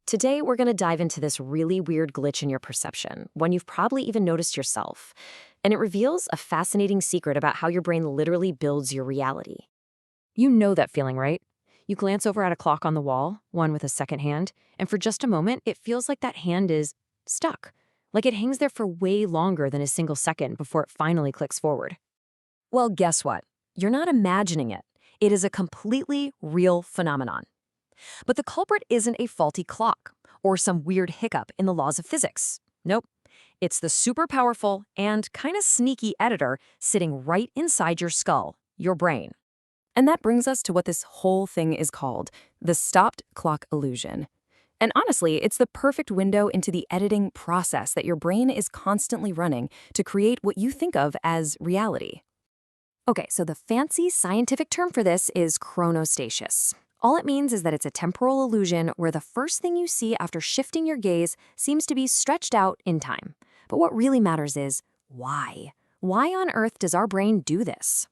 Today, we're going to dive into this really weird glitch in your perception, one you've probably even noticed yourself. And it reveals a fascinating secret about how your brain literally builds your reality. You know that feeling, right? You glance over at a clock on the wall, one with a second hand, and for just a moment, it feels like that hand is stuck. Like it hangs there for way longer than a single second before it finally clicks forward. Well, guess what? You're not imagining it. It is a completely real phenomenon. But the culprit isn't a faulty clock or some weird hiccup in the laws of physics. Nope. It's the super powerful and kind of sneaky editor sitting right inside your skull, your brain. And that brings us to what this whole thing is called, the stopped clock illusion. And honestly, it's the perfect window into the editing process that your brain is constantly running to create what you think of as reality. Okay, so the fancy scientific term for this is chronostasis. All it means is that it's a temporal illusion where the first thing you see after shifting your gaze seems to be stretched out in time. But what really matters is why? Why on earth does our brain do this?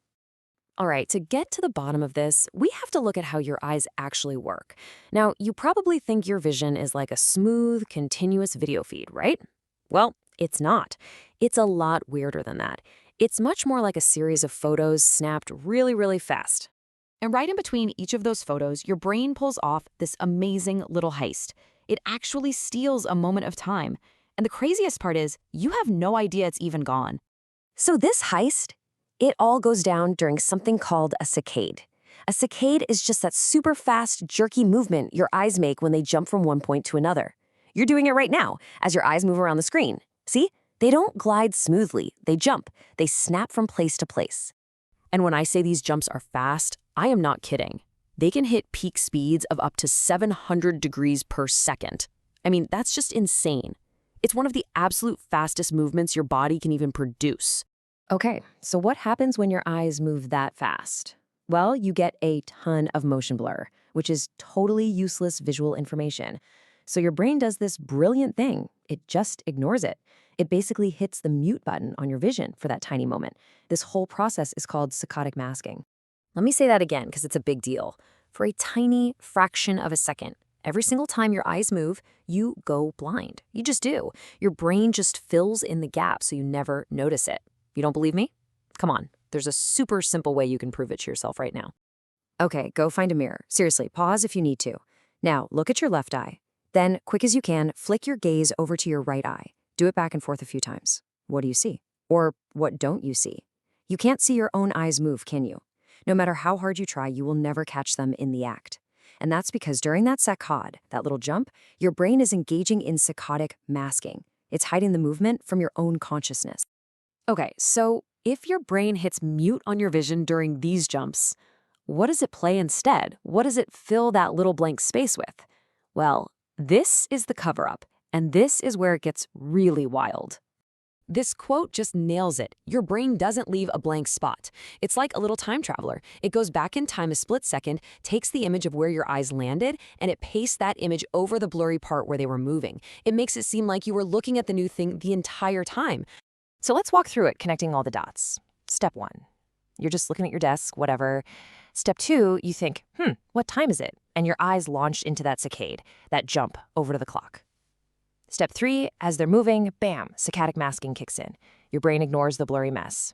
All right, to get to the bottom of this, we have to look at how your eyes actually work. Now, you probably think your vision is like a smooth, continuous video feed, right? Well, it's not. It's a lot weirder than that. It's much more like a series of photos snapped really, really fast. And right in between each of those photos, your brain pulls off this amazing little heist. It actually steals a moment of time. And the craziest part is, you have no idea it's even gone. So this heist, it all goes down during something called a saccade. A saccade is just that super fast, jerky movement your eyes make when they jump from one point to another. You're doing it right now, as your eyes move around the screen. See? They don't glide smoothly, they jump. They snap from place to place. And when I say these jumps are fast, I am not kidding. They can hit peak speeds of up to 700 degrees per second. I mean, that's just insane. It's one of the absolute fastest movements your body can even produce. Okay, so what happens when your eyes move that fast? Well, you get a ton of motion blur, which is totally useless visual information. So your brain does this brilliant thing. It just ignores it. It basically hits the mute button on your vision for that tiny moment. This whole process is called saccadic masking. Let me say that again because it's a big deal. For a tiny fraction of a second, every single time your eyes move, you go blind. You just do. Your brain just fills in the gap so you never notice it. You don't believe me? Come on. There's a super simple way you can prove it to yourself right now. Okay, go find a mirror. Seriously, pause if you need to. Now, look at your left eye. Then, quick as you can, flick your gaze over to your right eye. Do it back and forth a few times. What do you see? Or what don't you see? You can't see your own eyes move, can you? No matter how hard you try, you will never catch them in the act. And that's because during that saccade, that little jump, your brain is engaging in saccadic masking. It's hiding the movement from your own consciousness. Okay, so if your brain hits mute on your vision during these jumps, what does it play instead? What does it fill that little blank space with? Well, this is the cover-up, and this is where it gets really wild. This quote just nails it. Your brain doesn't leave a blank spot. It's like a little time traveler. It goes back in time a split second, takes the image of where your eyes landed, and it pastes that image over the blurry part where they were moving. It makes it seem like you were looking at the new thing the entire time. So let's walk through it, connecting all the dots. Step 1. You're just looking at your desk, whatever. Step 2, you think, what time is it? And your eyes launch into that saccade, that jump over to the clock. Step 3, as they're moving, bam, saccadic masking kicks in. Your brain ignores the blurry mess.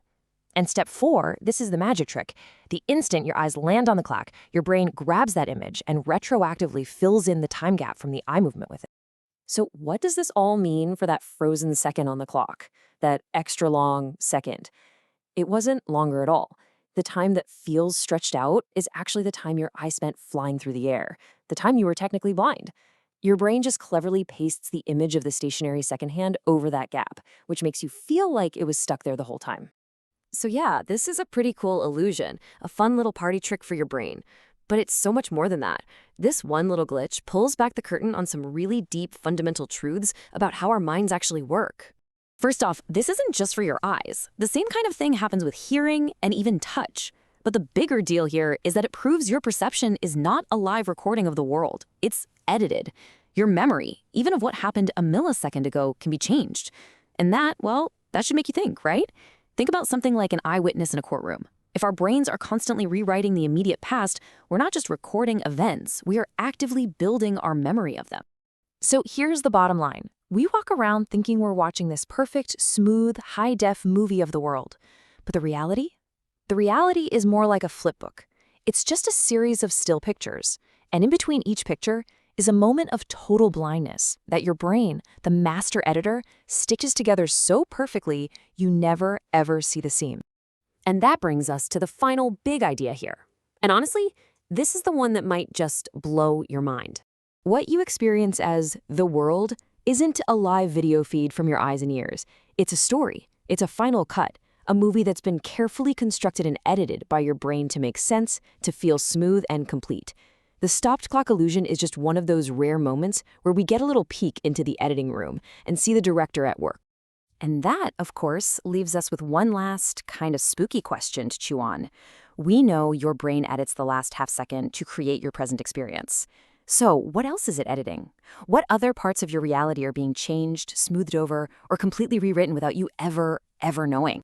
And step 4, this is the magic trick. The instant your eyes land on the clock, your brain grabs that image and retroactively fills in the time gap from the eye movement with it. So what does this all mean for that frozen second on the clock? That extra long second? It wasn't longer at all. The time that feels stretched out is actually the time your eye spent flying through the air, the time you were technically blind. Your brain just cleverly pastes the image of the stationary second hand over that gap, which makes you feel like it was stuck there the whole time. So yeah, this is a pretty cool illusion, a fun little party trick for your brain. But it's so much more than that. This one little glitch pulls back the curtain on some really deep fundamental truths about how our minds actually work. First off, this isn't just for your eyes. The same kind of thing happens with hearing and even touch. But the bigger deal here is that it proves your perception is not a live recording of the world. It's edited. Your memory, even of what happened a millisecond ago, can be changed. And that, well, that should make you think, right? Think about something like an eyewitness in a courtroom. If our brains are constantly rewriting the immediate past, we're not just recording events, we are actively building our memory of them. So here's the bottom line. We walk around thinking we're watching this perfect, smooth, high-def movie of the world. But the reality? The reality is more like a flipbook. It's just a series of still pictures. And in between each picture is a moment of total blindness that your brain, the master editor, stitches together so perfectly you never, ever see the seam. And that brings us to the final big idea here. And honestly, this is the one that might just blow your mind. What you experience as the world isn't a live video feed from your eyes and ears. It's a story. It's a final cut, a movie that's been carefully constructed and edited by your brain to make sense, to feel smooth and complete. The stopped clock illusion is just one of those rare moments where we get a little peek into the editing room and see the director at work. And that, of course, leaves us with one last kind of spooky question to chew on. We know your brain edits the last half second to create your present experience. So what else is it editing? What other parts of your reality are being changed, smoothed over, or completely rewritten without you ever knowing?